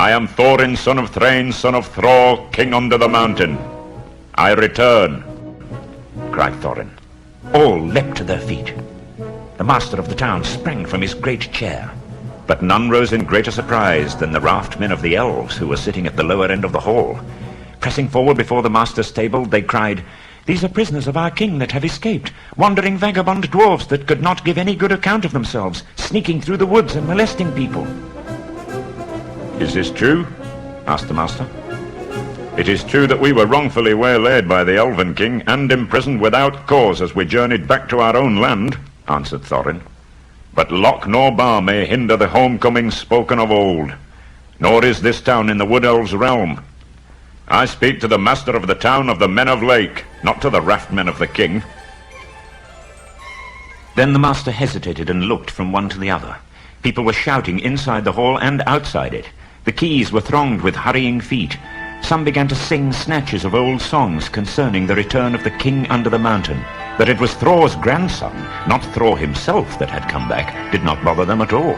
I am Thorin, son of Thrain, son of Thror, king under the mountain. I return, cried Thorin. All leapt to their feet. The master of the town sprang from his great chair. But none rose in greater surprise than the raft-men of the elves who were sitting at the lower end of the hall. Pressing forward before the master's table, they cried, "These are prisoners of our king that have escaped, wandering vagabond dwarves that could not give any good account of themselves, sneaking through the woods and molesting people." "Is this true?" asked the master. "It is true that we were wrongfully waylaid by the Elven King and imprisoned without cause as we journeyed back to our own land," answered Thorin. "But lock nor bar may hinder the homecoming spoken of old, nor is this town in the Wood Elves' realm. I speak to the master of the town of the Men of Lake, not to the raft-men of the king." Then the master hesitated and looked from one to the other. People were shouting inside the hall and outside it. The quays were thronged with hurrying feet. Some began to sing snatches of old songs concerning the return of the king under the mountain. That it was Thror's grandson, not Thror himself, that had come back did not bother them at all.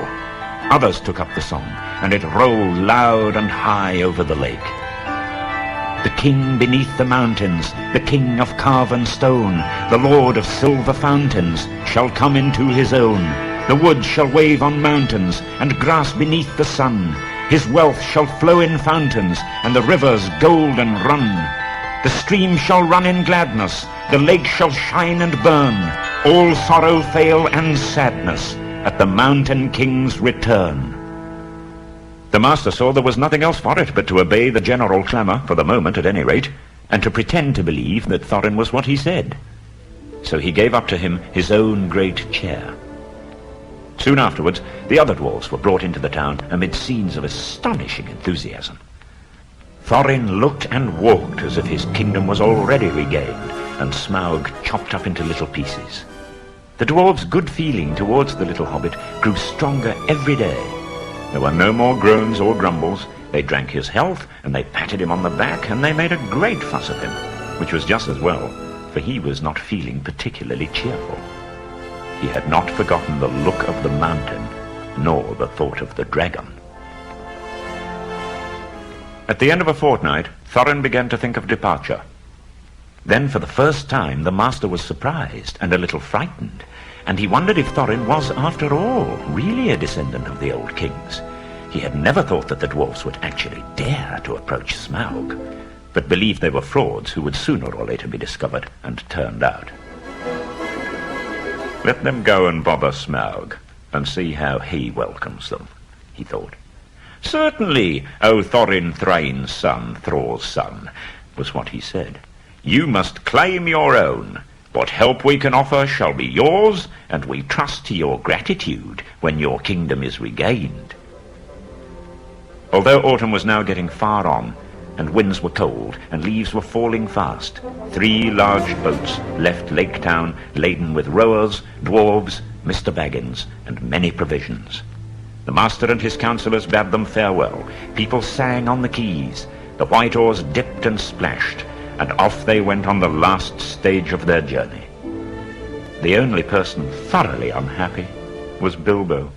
Others took up the song, and it rolled loud and high over the lake. The king beneath the mountains, the king of carven stone, the lord of silver fountains, shall come into his own. The wood shall wave on mountains, and grass beneath the sun. His wealth shall flow in fountains, and the rivers golden run. The stream shall run in gladness, the lake shall shine and burn, all sorrow fail and sadness at the mountain king's return. The master saw there was nothing else for it but to obey the general clamour, for the moment at any rate, and to pretend to believe that Thorin was what he said. So he gave up to him his own great chair. Soon afterwards, the other dwarves were brought into the town amid scenes of astonishing enthusiasm. Thorin looked and walked as if his kingdom was already regained, and Smaug chopped up into little pieces. The dwarves' good feeling towards the little hobbit grew stronger every day. There were no more groans or grumbles. They drank his health, and they patted him on the back, and they made a great fuss of him, which was just as well, for he was not feeling particularly cheerful. He had not forgotten the look of the mountain, nor the thought of the dragon. At the end of a fortnight, Thorin began to think of departure. Then for the first time the master was surprised and a little frightened, and he wondered if Thorin was, after all, really a descendant of the old kings. He had never thought that the dwarfs would actually dare to approach Smaug, but believed they were frauds who would sooner or later be discovered and turned out. "Let them go and bother Smaug, and see how he welcomes them," he thought. "Certainly, O Thorin Thrain's son, Thror's son," was what he said. "You must claim your own. What help we can offer shall be yours, and we trust to your gratitude when your kingdom is regained." Although autumn was now getting far on, and winds were cold, and leaves were falling fast, 3 large boats left Lake Town laden with rowers, dwarves, Mr. Baggins, and many provisions. The master and his councillors bade them farewell. People sang on the quays. The white oars dipped and splashed, and off they went on the last stage of their journey. The only person thoroughly unhappy was Bilbo.